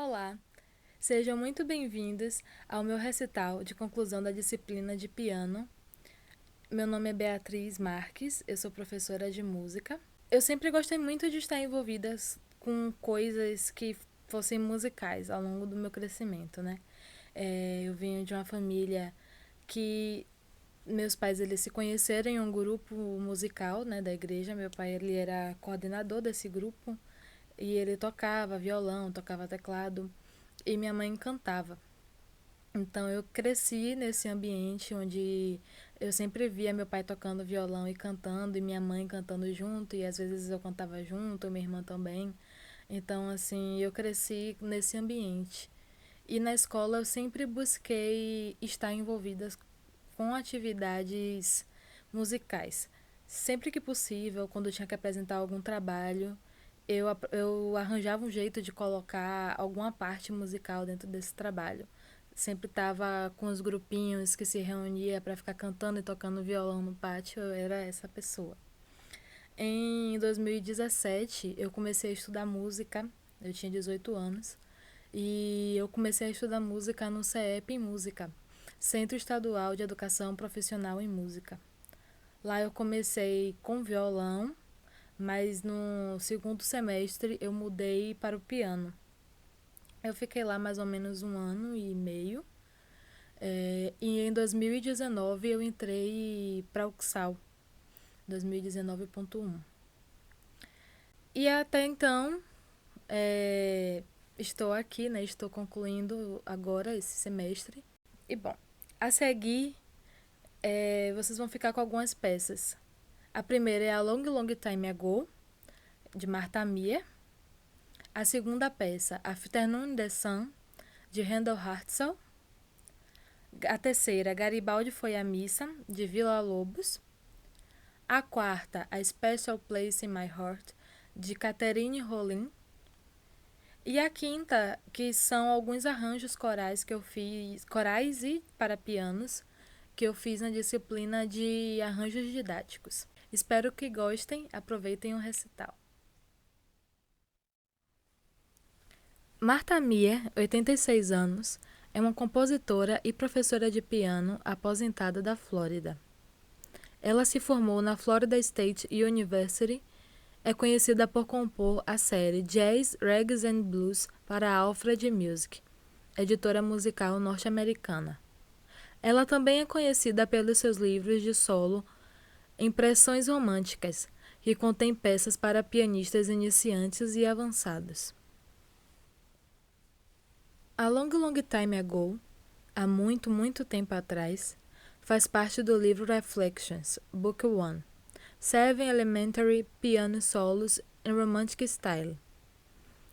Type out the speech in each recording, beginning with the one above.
Olá, sejam muito bem-vindos ao meu recital de conclusão da disciplina de piano. Meu nome é Beatriz Marques, eu sou professora de música. Eu sempre gostei muito de estar envolvida com coisas que fossem musicais ao longo do meu crescimento, né? Eu venho de uma família que meus pais eles se conheceram em um grupo musical, né, da igreja. Meu pai ele era coordenador desse grupo e ele tocava violão, tocava teclado e minha mãe cantava. Então eu cresci nesse ambiente onde eu sempre via meu pai tocando violão e cantando e minha mãe cantando junto e às vezes eu cantava junto, minha irmã também. Então assim, eu cresci nesse ambiente. E na escola eu sempre busquei estar envolvida com atividades musicais. Sempre que possível, quando eu tinha que apresentar algum trabalho, eu arranjava um jeito de colocar alguma parte musical dentro desse trabalho. Sempre estava com os grupinhos que se reunia para ficar cantando e tocando violão no pátio, eu era essa pessoa. Em 2017, eu comecei a estudar música, eu tinha 18 anos, e eu comecei a estudar música no CEP em Música, Centro Estadual de Educação Profissional em Música. Lá eu comecei com violão, mas no segundo semestre eu mudei para o piano. Eu fiquei lá mais ou menos um ano e meio. E em 2019 eu entrei para o UXAL, 2019.1. E até então, estou aqui, né? Estou concluindo agora esse semestre. E bom, a seguir, vocês vão ficar com algumas peças. A primeira é a Long Long Time Ago, de Martha Mia. A segunda peça, Afternoon in the Sun, de Handel Hartzell. A terceira, Garibaldi Foi à Missa, de Villa-Lobos. A quarta, A Special Place in My Heart, de Catherine Rollin. E a quinta, que são alguns arranjos corais que eu fiz, corais e para pianos, que eu fiz na disciplina de arranjos didáticos. Espero que gostem, aproveitem o recital. Martha Mia, 86 anos, é uma compositora e professora de piano aposentada da Flórida. Ela se formou na Florida State University. É conhecida por compor a série Jazz, Reggae and Blues para a Alfred Music, editora musical norte-americana. Ela também é conhecida pelos seus livros de solo Impressões Românticas, que contém peças para pianistas iniciantes e avançados. A Long Long Time Ago, há muito, muito tempo atrás, faz parte do livro Reflections, Book 1, Seven Elementary Piano Solos in Romantic Style.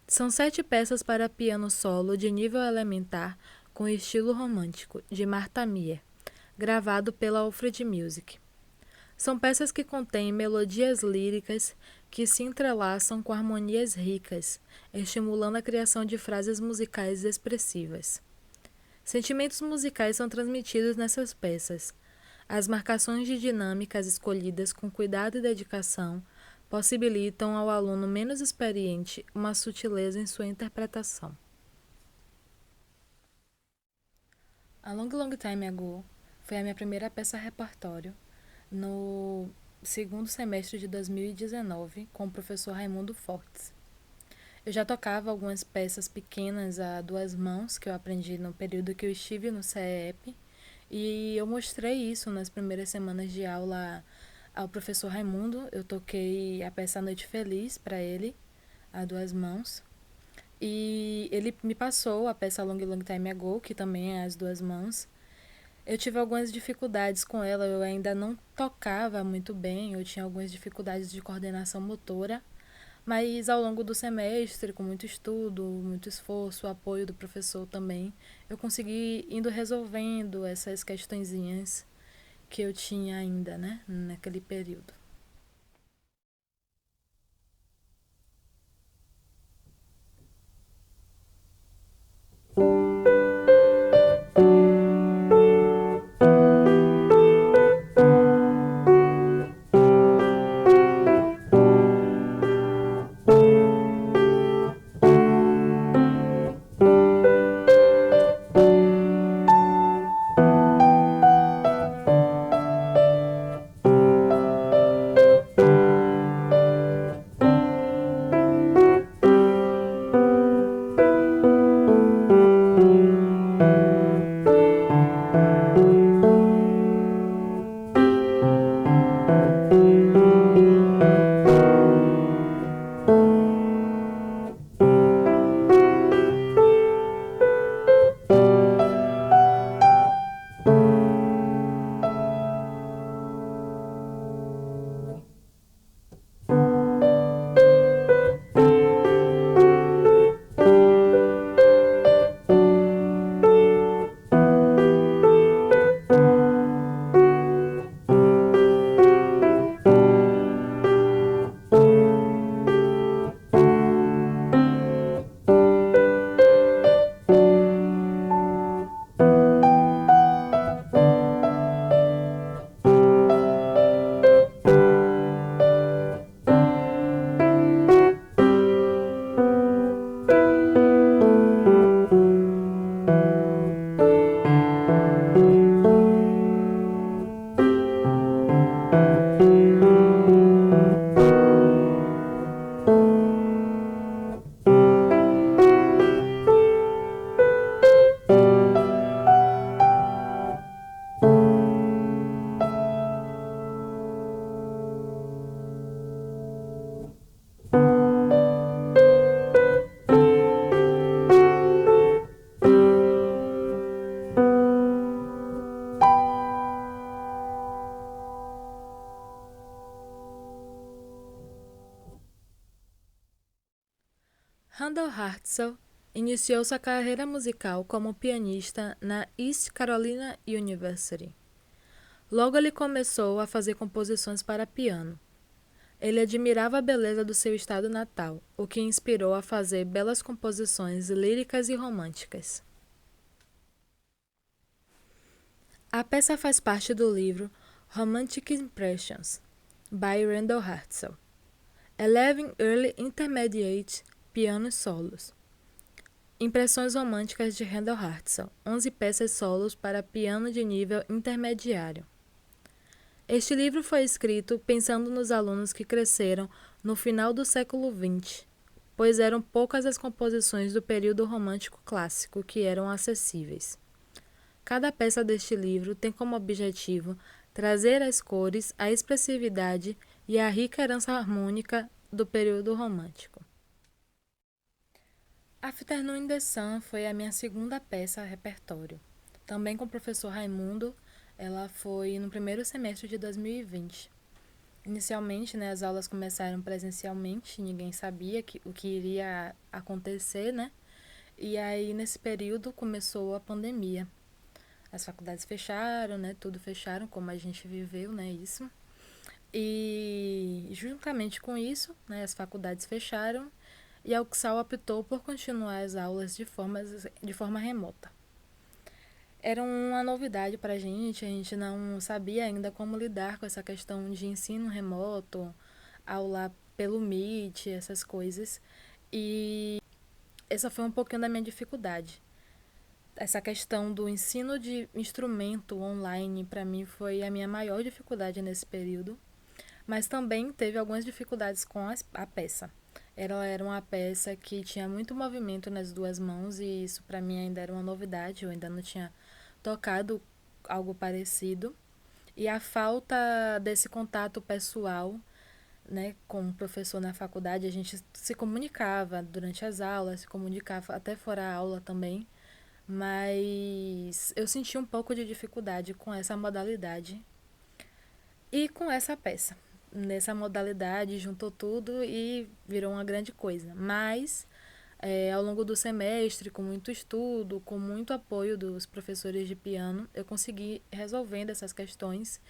São 7 peças para piano solo de nível elementar com estilo romântico, de Martha Mia, gravado pela Alfred Music. São peças que contêm melodias líricas que se entrelaçam com harmonias ricas, estimulando a criação de frases musicais expressivas. Sentimentos musicais são transmitidos nessas peças. As marcações de dinâmicas escolhidas com cuidado e dedicação possibilitam ao aluno menos experiente uma sutileza em sua interpretação. A Long Long Time Ago foi a minha primeira peça repertório no segundo semestre de 2019 com o professor Raimundo Fortes. Eu já tocava algumas peças pequenas a duas mãos que eu aprendi no período que eu estive no CEP e eu mostrei isso nas primeiras semanas de aula ao professor Raimundo. Eu toquei a peça Noite Feliz para ele, a duas mãos. E ele me passou a peça Long Long Time Ago, que também é as duas mãos. Eu tive algumas dificuldades com ela, eu ainda não tocava muito bem, eu tinha algumas dificuldades de coordenação motora, mas ao longo do semestre, com muito estudo, muito esforço, o apoio do professor também, eu consegui indo resolvendo essas questõezinhas que eu tinha ainda, né, naquele período. Handel Hartzell iniciou sua carreira musical como pianista na East Carolina University. Logo ele começou a fazer composições para piano. Ele admirava a beleza do seu estado natal, o que inspirou a fazer belas composições líricas e românticas. A peça faz parte do livro Romantic Impressions, by Randall Hartzell. 11 Early Intermediate Piano Solos. Impressões românticas de Randall Hartzell, 11 peças solos para piano de nível intermediário. Este livro foi escrito pensando nos alunos que cresceram no final do século XX, pois eram poucas as composições do período romântico clássico que eram acessíveis. Cada peça deste livro tem como objetivo trazer as cores, a expressividade e a rica herança harmônica do período romântico. Afternoon in the Sun foi a minha segunda peça a repertório. Também com o professor Raimundo, ela foi no primeiro semestre de 2020. Inicialmente, as aulas começaram presencialmente, ninguém sabia o que iria acontecer, E aí, nesse período, começou a pandemia. As faculdades fecharam, tudo fecharam, como a gente viveu, isso. E, juntamente com isso, as faculdades fecharam, e a UXAL optou por continuar as aulas de forma remota. Era uma novidade para a gente não sabia ainda como lidar com essa questão de ensino remoto, aula pelo Meet, essas coisas. E essa foi um pouquinho da minha dificuldade. Essa questão do ensino de instrumento online, para mim, foi a minha maior dificuldade nesse período. Mas também teve algumas dificuldades com a peça. Ela era uma peça que tinha muito movimento nas duas mãos e isso para mim ainda era uma novidade, eu ainda não tinha tocado algo parecido. E a falta desse contato pessoal, com o professor na faculdade, a gente se comunicava durante as aulas, se comunicava até fora a aula também, mas eu senti um pouco de dificuldade com essa modalidade e com essa peça. Nessa modalidade, juntou tudo e virou uma grande coisa. Mas, ao longo do semestre, com muito estudo, com muito apoio dos professores de piano, eu consegui resolvendo essas questões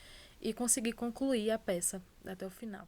e consegui concluir a peça até o final.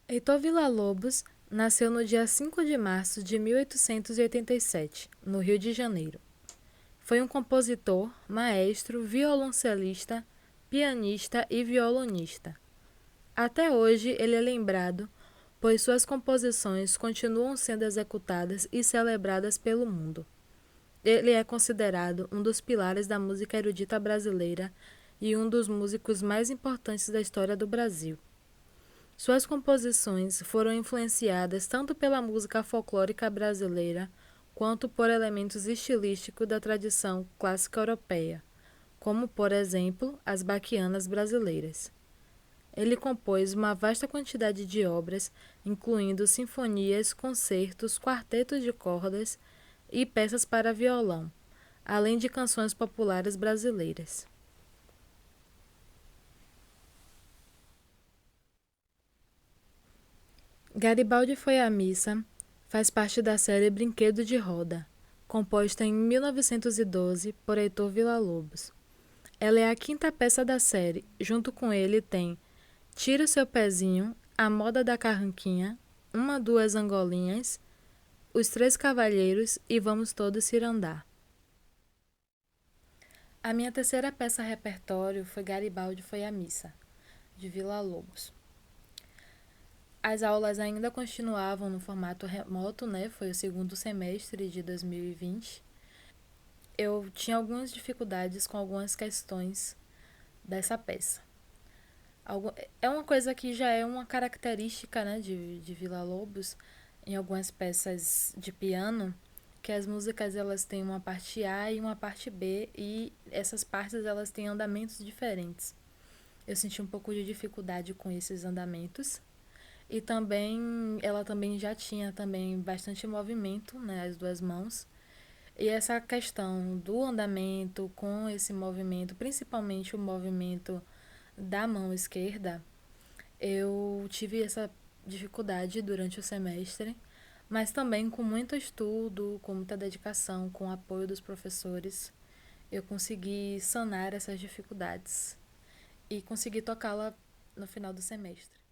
Heitor Villa-Lobos nasceu no dia 5 de março de 1887, no Rio de Janeiro. Foi um compositor, maestro, violoncelista, pianista e violonista. Até hoje ele é lembrado, pois suas composições continuam sendo executadas e celebradas pelo mundo. Ele é considerado um dos pilares da música erudita brasileira e um dos músicos mais importantes da história do Brasil. Suas composições foram influenciadas tanto pela música folclórica brasileira quanto por elementos estilísticos da tradição clássica europeia, como, por exemplo, as baquianas brasileiras. Ele compôs uma vasta quantidade de obras, incluindo sinfonias, concertos, quartetos de cordas e peças para violão, além de canções populares brasileiras. Garibaldi foi à missa faz parte da série Brinquedo de Roda, composta em 1912 por Heitor Villa-Lobos. Ela é a quinta peça da série. Junto com ele tem Tira o Seu Pezinho, A Moda da Carranquinha, Uma, Duas Angolinhas, Os Três Cavalheiros e Vamos Todos Cirandar. A minha terceira peça repertório foi Garibaldi foi à missa, de Villa-Lobos. As aulas ainda continuavam no formato remoto, né? Foi o segundo semestre de 2020. Eu tinha algumas dificuldades com algumas questões dessa peça. É uma coisa que já é uma característica, né, de Villa-Lobos, em algumas peças de piano, que as músicas elas têm uma parte A e uma parte B, e essas partes elas têm andamentos diferentes. Eu senti um pouco de dificuldade com esses andamentos. E também ela também já tinha também bastante movimento, né, as duas mãos. E essa questão do andamento com esse movimento, principalmente o movimento da mão esquerda, eu tive essa dificuldade durante o semestre, mas também com muito estudo, com muita dedicação, com o apoio dos professores, eu consegui sanar essas dificuldades e consegui tocá-la no final do semestre.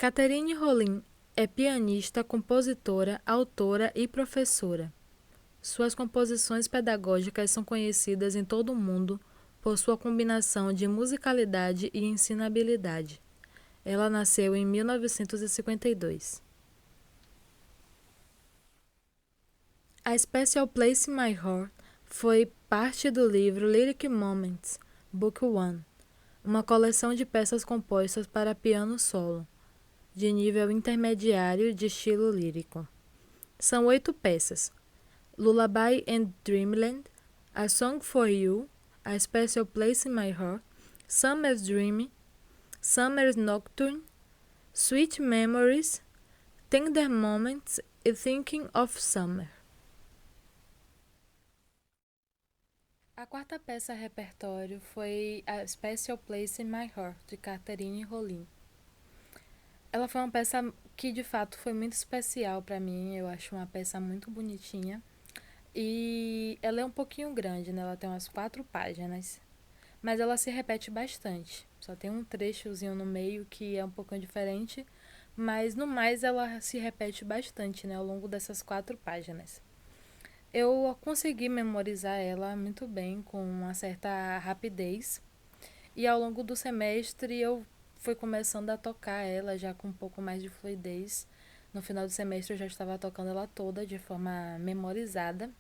Catherine Rolim é pianista, compositora, autora e professora. Suas composições pedagógicas são conhecidas em todo o mundo por sua combinação de musicalidade e ensinabilidade. Ela nasceu em 1952. A Special Place in My Heart foi parte do livro Lyric Moments, Book One, uma coleção de peças compostas para piano solo, de nível intermediário de estilo lírico. São 8 peças: Lullaby and Dreamland, A Song for You, A Special Place in My Heart, Summer's Dream, Summer's Nocturne, Sweet Memories, Tender Moments e Thinking of Summer. A quarta peça repertório foi A Special Place in My Heart, de Catherine Rollin. Ela foi uma peça que de fato foi muito especial para mim, eu acho uma peça muito bonitinha. E ela é um pouquinho grande, né? Ela tem umas 4 páginas, mas ela se repete bastante. Só tem um trechozinho no meio que é um pouquinho diferente, mas no mais ela se repete bastante, né? Ao longo dessas 4 páginas. Eu consegui memorizar ela muito bem, com uma certa rapidez. E ao longo do semestre eu fui começando a tocar ela já com um pouco mais de fluidez. No final do semestre eu já estava tocando ela toda de forma memorizada.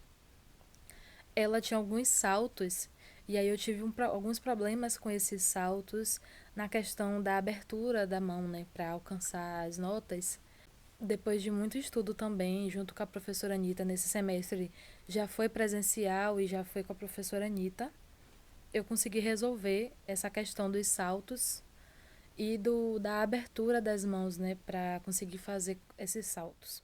Ela tinha alguns saltos, e aí eu tive alguns problemas com esses saltos na questão da abertura da mão, né, para alcançar as notas. Depois de muito estudo também, junto com a professora Anitta, nesse semestre já foi presencial e já foi com a professora Anitta, eu consegui resolver essa questão dos saltos e da abertura das mãos, né, para conseguir fazer esses saltos.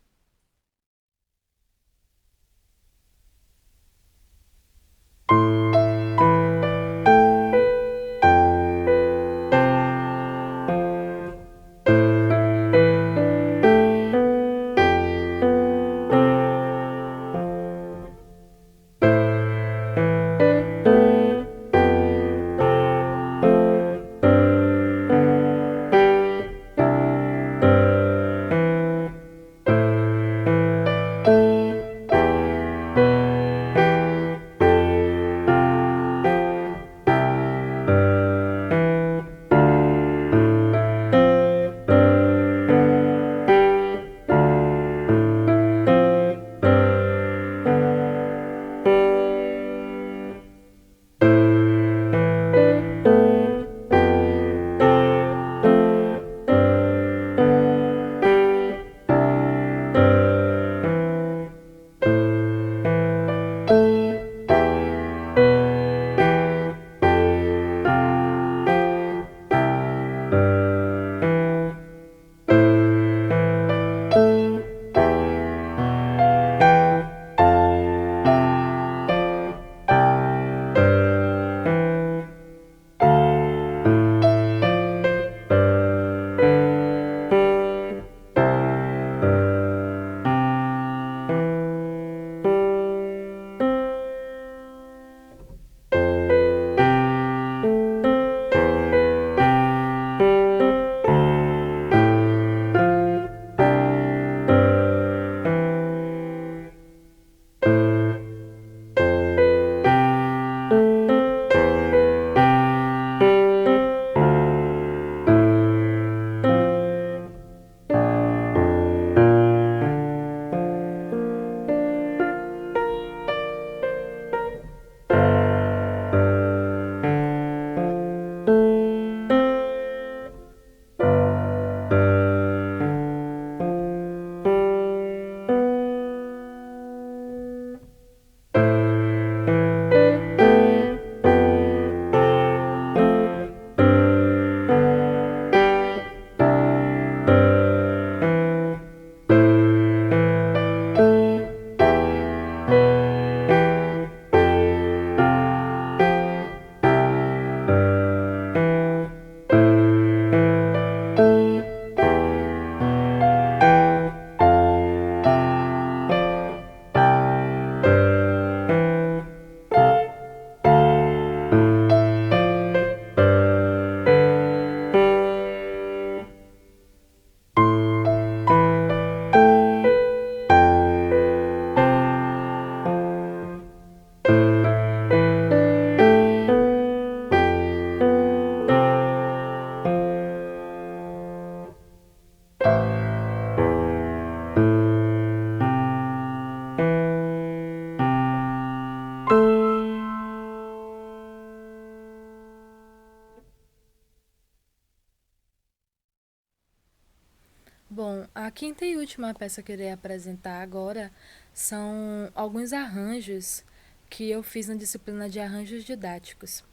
Bom, a quinta e última peça que eu irei apresentar agora são alguns arranjos que eu fiz na disciplina de arranjos didáticos.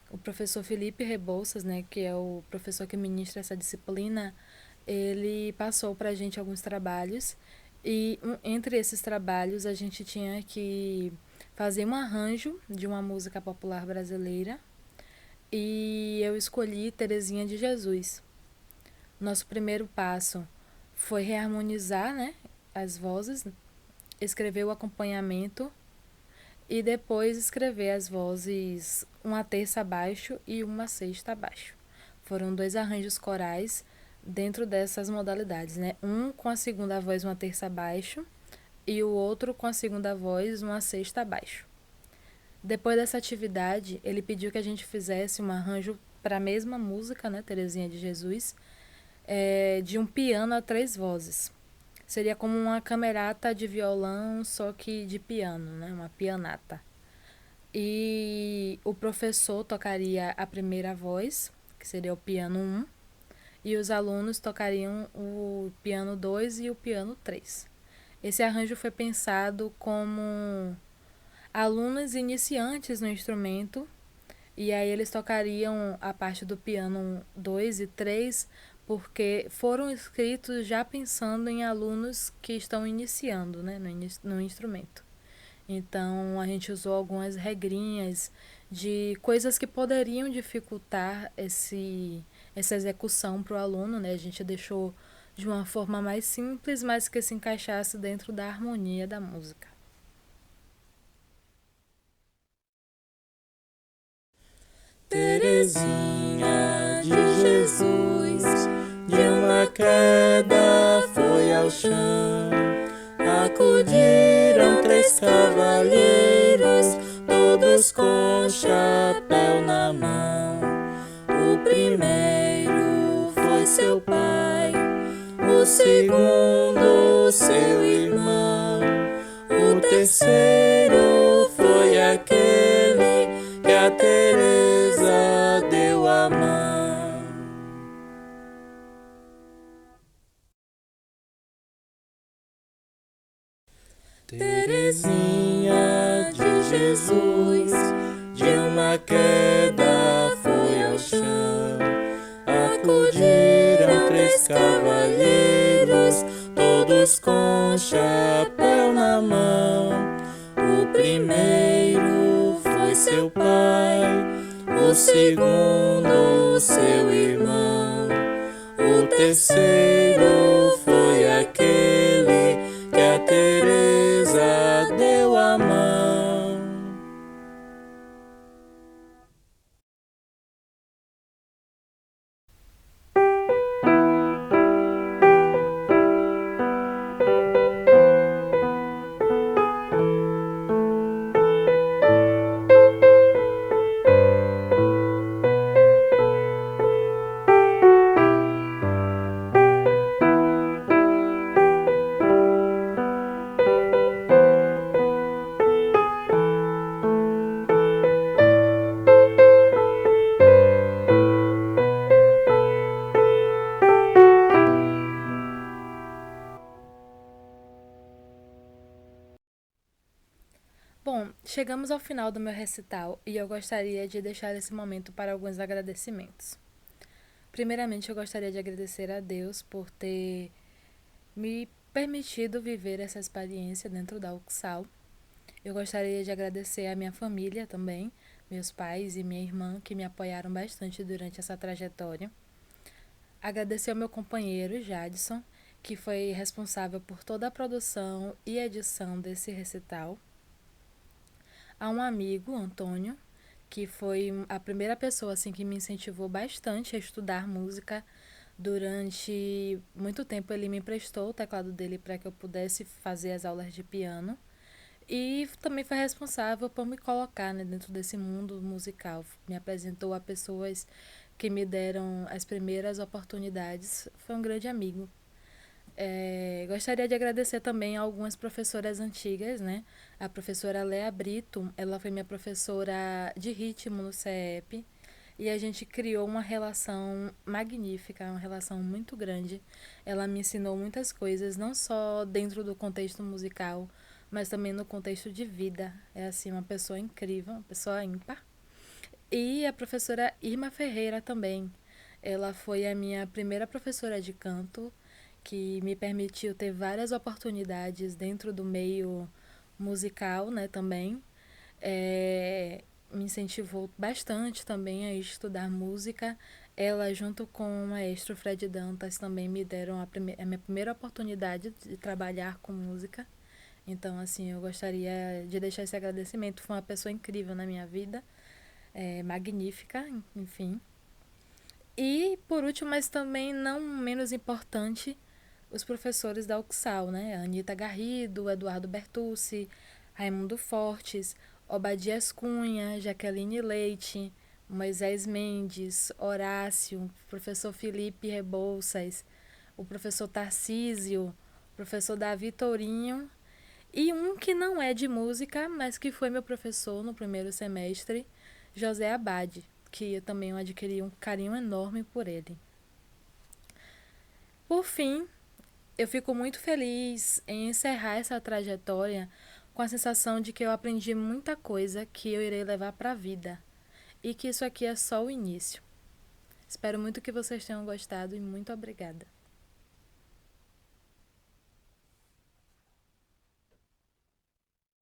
O professor Felipe Rebouças, né, que é o professor que ministra essa disciplina, ele passou para a gente alguns trabalhos e entre esses trabalhos a gente tinha que fazer um arranjo de uma música popular brasileira e eu escolhi Terezinha de Jesus. Nosso primeiro passo foi reharmonizar, né, as vozes, escrever o acompanhamento e depois escrever as vozes uma terça abaixo e uma sexta abaixo. Foram dois arranjos corais dentro dessas modalidades, né? Um com a segunda voz uma terça abaixo e o outro com a segunda voz uma sexta abaixo. Depois dessa atividade, ele pediu que a gente fizesse um arranjo para a mesma música, né, Terezinha de Jesus, de um piano a três vozes. Seria como uma camerata de violão, só que de piano, né? Uma pianata. E o professor tocaria a primeira voz, que seria o piano um, e os alunos tocariam o piano 2 e o piano 3. Esse arranjo foi pensado como alunos iniciantes no instrumento, e aí eles tocariam a parte do piano 2 e 3 porque foram escritos já pensando em alunos que estão iniciando, né, no instrumento. Então a gente usou algumas regrinhas de coisas que poderiam dificultar essa execução para o aluno, né? A gente deixou de uma forma mais simples, mas que se encaixasse dentro da harmonia da música. Terezinha de Jesus, de uma queda foi ao chão. Acudiram três cavalheiros, todos com chapéu na mão. O primeiro foi seu pai, o segundo seu irmão, o terceiro foi aquele que a Teresa deu a mão. Terezinha de Jesus, de uma queda foi ao chão. Acudiram três cavalheiros, todos com chapéu na mão. O primeiro foi seu pai, o segundo seu irmão, o terceiro foi aquele que a Teresa deu a mão. Bom, chegamos ao final do meu recital e eu gostaria de deixar esse momento para alguns agradecimentos. Primeiramente, eu gostaria de agradecer a Deus por ter me permitido viver essa experiência dentro da UXAL. Eu gostaria de agradecer a minha família também, meus pais e minha irmã, que me apoiaram bastante durante essa trajetória. Agradecer ao meu companheiro, Jadson, que foi responsável por toda a produção e edição desse recital. A um amigo, Antônio, que foi a primeira pessoa assim que me incentivou bastante a estudar música. Durante muito tempo ele me emprestou o teclado dele para que eu pudesse fazer as aulas de piano. E também foi responsável por me colocar, né, dentro desse mundo musical. Me apresentou a pessoas que me deram as primeiras oportunidades. Foi um grande amigo. Gostaria de agradecer também a algumas professoras antigas, né? A professora Lea Brito, ela foi minha professora de ritmo no CEP e a gente criou uma relação magnífica, uma relação muito grande. Ela me ensinou muitas coisas, não só dentro do contexto musical, mas também no contexto de vida. É assim, uma pessoa incrível, uma pessoa ímpar. E a professora Irma Ferreira também. Ela foi a minha primeira professora de canto, que me permitiu ter várias oportunidades dentro do meio musical, né, também. Me incentivou bastante também a estudar música. Ela, junto com o maestro Fred Dantas, também me deram a minha primeira oportunidade de trabalhar com música. Então, assim, eu gostaria de deixar esse agradecimento. Foi uma pessoa incrível na minha vida, magnífica, enfim. E, por último, mas também não menos importante, os professores da UXAL, né? A Anitta Garrido, Eduardo Bertucci, Raimundo Fortes, Obadias Cunha, Jaqueline Leite, Moisés Mendes, Horácio, professor Felipe Rebouças, o professor Tarcísio, o professor Davi Tourinho e um que não é de música, mas que foi meu professor no primeiro semestre, José Abade, que eu também adquiri um carinho enorme por ele. Por fim, eu fico muito feliz em encerrar essa trajetória com a sensação de que eu aprendi muita coisa que eu irei levar para a vida e que isso aqui é só o início. Espero muito que vocês tenham gostado e muito obrigada.